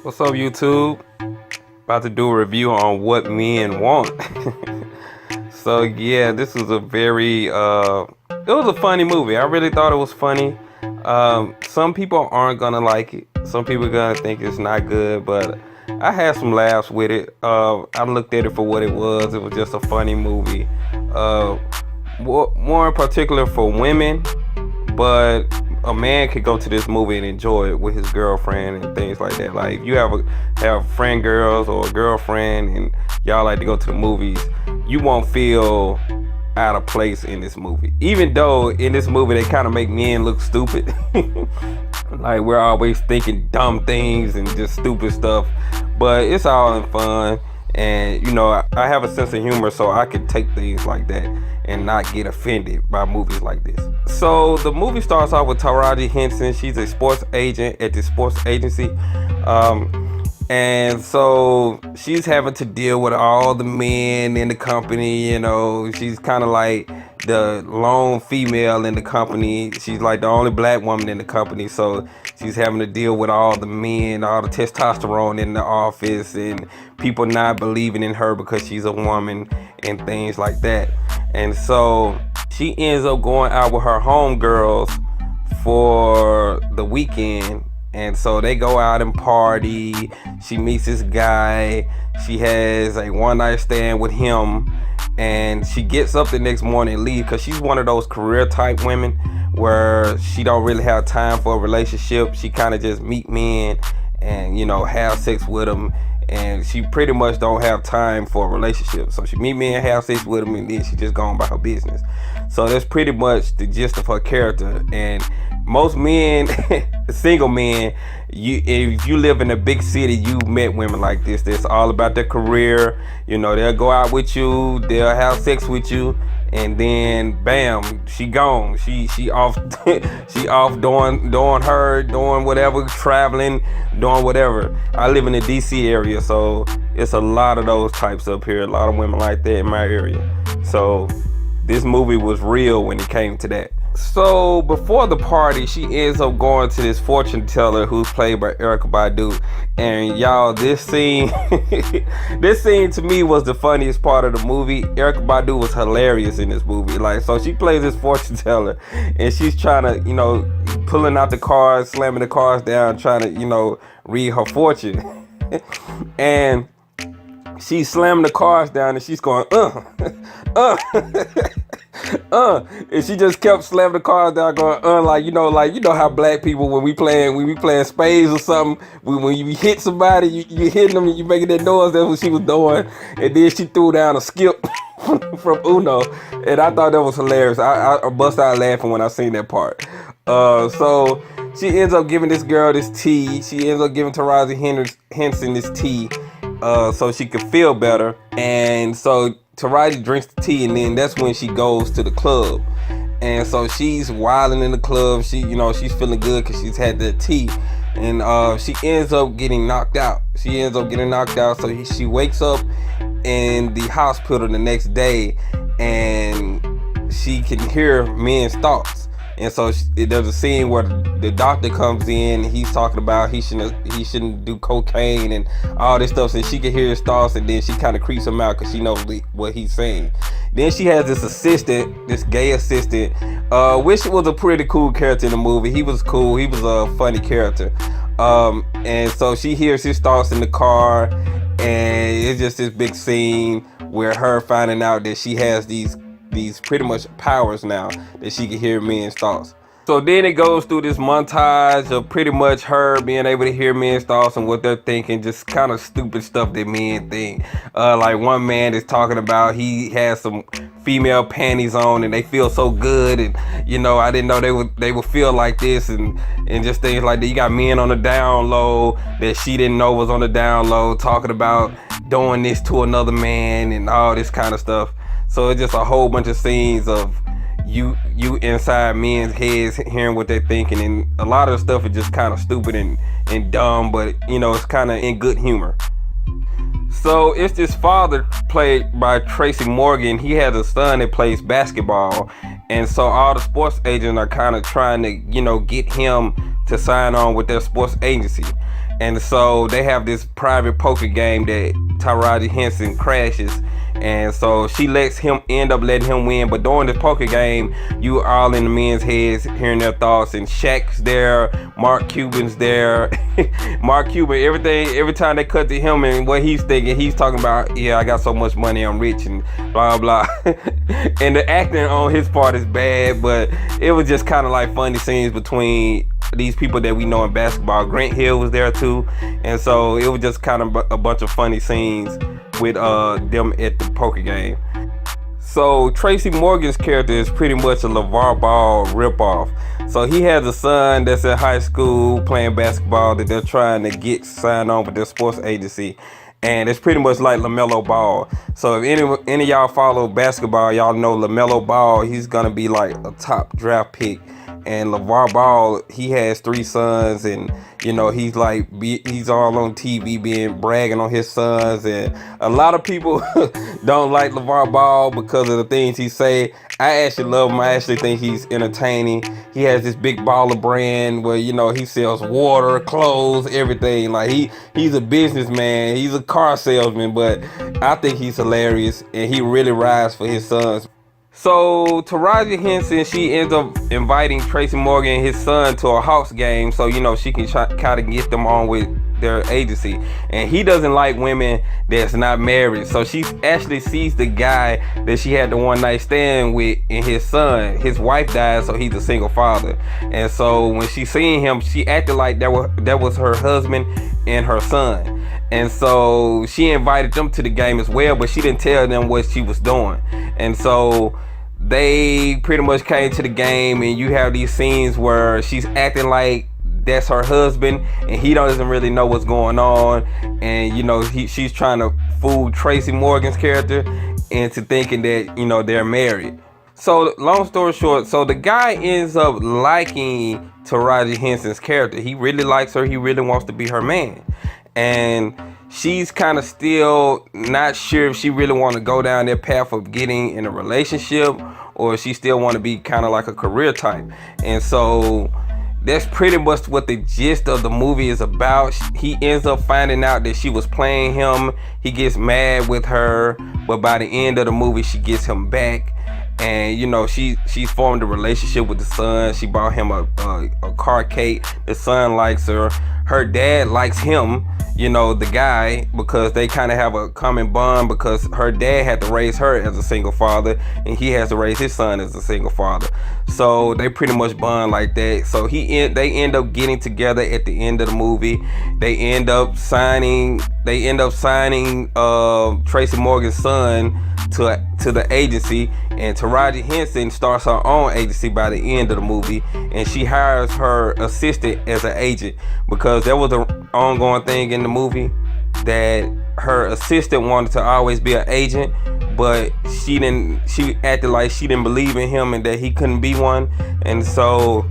What's up, YouTube? About to do a review on What Men Want. So yeah, this was a very it was a funny movie. I really thought it was funny. Some people aren't gonna like it. Some people are gonna think it's not good, but I had some laughs with it. I looked at it for what it was. It was just a funny movie. More in particular for women, but a man could go to this movie and enjoy it with his girlfriend and things like that. Like if you have friend girls or a girlfriend and y'all like to go to the movies, you won't feel out of place in this movie. Even though in this movie they kind of make men look stupid. Like we're always thinking dumb things and just stupid stuff, but it's all in fun. And you know, I have a sense of humor, so I can take things like that and not get offended by movies like this. So the movie starts off with Taraji Henson. She's a sports agent at the sports agency. And so she's having to deal with all the men in the company. You know, she's kind of like the lone female in the company. She's like the only black woman in the company. So she's having to deal with all the men, all the testosterone in the office, and people not believing in her because she's a woman and things like that. And so she ends up going out with her homegirls for the weekend. And so they go out and party. She meets this guy. She has a one-night stand with him. And she gets up the next morning and leaves because she's one of those career type women where she don't really have time for a relationship. She kind of just meet men and, you know, have sex with them. And she pretty much don't have time for a relationship. So she meet men, have sex with them, and then she just go about her business. So that's pretty much the gist of her character. And most men, single men, if you live in a big city, you met women like this. That's all about their career. You know, they'll go out with you, they'll have sex with you, and then bam, she gone. She off she off doing whatever, traveling, doing whatever. I live in the DC area, so it's a lot of those types up here, a lot of women like that in my area. So this movie was real when it came to that. So before the party, she ends up going to this fortune teller who's played by Erykah Badu. And y'all, this scene this scene to me was the funniest part of the movie. Erykah Badu was hilarious in this movie. Like, so she plays this fortune teller and she's trying to, you know, pulling out the cards, slamming the cards down, trying to, you know, read her fortune. And she's slamming the cards down and she's going, and she just kept slamming the cards down, going, like you know how black people, when we playing spades or something, when you hit somebody, you hitting them and you making that noise. That's what she was doing. And then she threw down a skip from Uno, and I thought that was hilarious. I bust out laughing when I seen that part. So she ends up giving this girl this tea. She ends up giving Taraji Henson this tea, so she could feel better. And so Taraji drinks the tea, and then that's when she goes to the club. And so she's wilding in the club. She, you know, she's feeling good because she's had that tea. And she ends up getting knocked out. So she wakes up in the hospital the next day, and she can hear men's thoughts. And so there's a scene where the doctor comes in and he's talking about he shouldn't do cocaine and all this stuff. So she can hear his thoughts, and then she kind of creeps him out because she knows what he's saying. Then she has this assistant, this gay assistant, which was a pretty cool character in the movie. He was cool. He was a funny character. And so she hears his thoughts in the car, and it's just this big scene where her finding out that she has these pretty much powers now, that she can hear men's thoughts. So then it goes through this montage of pretty much her being able to hear men's thoughts and what they're thinking, just kind of stupid stuff that men think. Like one man is talking about he has some female panties on and they feel so good, and you know, I didn't know they would feel like this, and just things like that. You got men on the down low that she didn't know was on the down low talking about doing this to another man and all this kind of stuff. So it's just a whole bunch of scenes of you inside men's heads hearing what they're thinking, and a lot of the stuff is just kind of stupid and dumb, but you know, it's kind of in good humor. So it's this father played by Tracy Morgan. He has a son that plays basketball, and so all the sports agents are kind of trying to, you know, get him to sign on with their sports agency. And so they have this private poker game that Taraji Henson crashes. And so she end up letting him win. But during this poker game, you all in the men's heads hearing their thoughts. And Shaq's there, Mark Cuban's there. Mark Cuban, every time they cut to him and what he's thinking, he's talking about, yeah, I got so much money, I'm rich, and blah, blah. And the acting on his part is bad, but it was just kind of like funny scenes between these people that we know in basketball. Grant Hill was there too. And so it was just kind of a bunch of funny scenes with them at the poker game. So Tracy Morgan's character is pretty much a LeVar Ball ripoff. So he has a son that's in high school playing basketball that they're trying to get signed on with their sports agency. And it's pretty much like LaMelo Ball. So if any of y'all follow basketball, y'all know LaMelo Ball, he's going to be like a top draft pick. And LeVar Ball, he has 3 sons, and you know he's all on TV bragging on his sons, and a lot of people don't like LeVar Ball because of the things he say. I actually love him. I actually think he's entertaining. He has this big baller brand where he sells water, clothes, everything. Like he's a businessman. He's a car salesman, but I think he's hilarious, and he really rides for his sons. So Taraji Henson, she ends up inviting Tracy Morgan and his son to a Hawks game, so she can kind of get them on with their agency. And he doesn't like women that's not married, so she actually sees the guy that she had the one night stand with in his son. His wife died, so he's a single father. And so when she seen him, she acted like that was her husband and her son. And so she invited them to the game as well, but she didn't tell them what she was doing. And so they pretty much came to the game, and you have these scenes where she's acting like that's her husband, and he doesn't really know what's going on. And she's trying to fool Tracy Morgan's character into thinking that they're married. So long story short, so the guy ends up liking Taraji Henson's character. He really likes her. He really wants to be her man. And she's kind of still not sure if she really want to go down that path of getting in a relationship, or if she still want to be kind of like a career type. And so that's pretty much what the gist of the movie is about. He ends up finding out that she was playing him. He gets mad with her, but by the end of the movie, she gets him back. And she's formed a relationship with the son. She bought him a car cake. The son likes her. Her dad likes him, the guy, because they kind of have a common bond, because her dad had to raise her as a single father, and he has to raise his son as a single father. So they pretty much bond like that. So they end up getting together at the end of the movie. They end up signing Tracy Morgan's son to the agency, and Taraji Henson starts her own agency by the end of the movie, and she hires her assistant as an agent, because there was an ongoing thing in the movie that her assistant wanted to always be an agent, but she acted like she didn't believe in him and that he couldn't be one. And so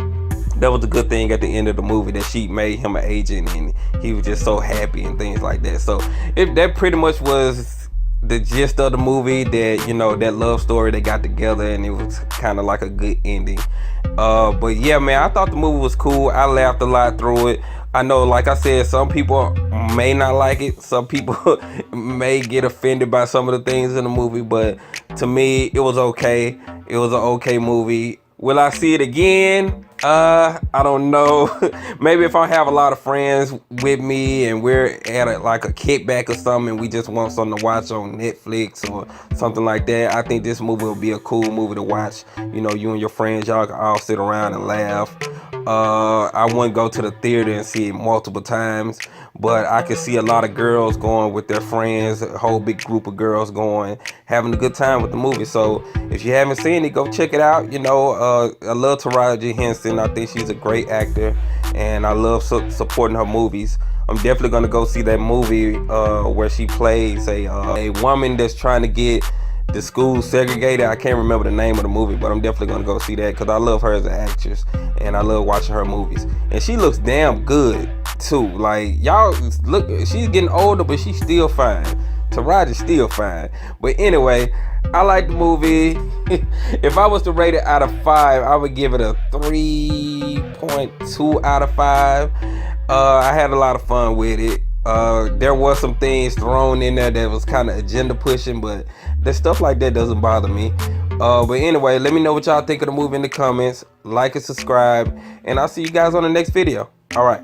that was a good thing at the end of the movie, that she made him an agent, and he was just so happy and things like that. So that pretty much was the gist of the movie, that that love story they got together, and it was kind of like a good ending. But yeah, man, I thought the movie was cool. I laughed a lot through it. I know, like I said, some people may not like it. Some people may get offended by some of the things in the movie, but to me, it was okay. It was an okay movie. Will I see it again? I don't know. Maybe if I have a lot of friends with me and we're at a kickback or something, and we just want something to watch on Netflix or something like that, I think this movie will be a cool movie to watch. You and your friends, y'all can all sit around and laugh. I wouldn't go to the theater and see it multiple times, but I could see a lot of girls going with their friends, a whole big group of girls going, having a good time with the movie. So if you haven't seen it, go check it out. I love Taraji Henson. I think she's a great actor, and I love supporting her movies. I'm definitely gonna go see that movie where she plays a woman that's trying to get the school segregated. I can't remember the name of the movie, but I'm definitely gonna go see that, because I love her as an actress, and I love watching her movies. And she looks damn good too. Like, y'all look, she's getting older, but she's still fine. Taraji's still fine. But anyway, I like the movie. If I was to rate it out of 5, I would give it a 3.2 out of 5. I had a lot of fun with it. There was some things thrown in there that was kind of agenda pushing, but the stuff like that doesn't bother me. But anyway, let me know what y'all think of the movie in the comments. Like and subscribe, and I'll see you guys on the next video. All right.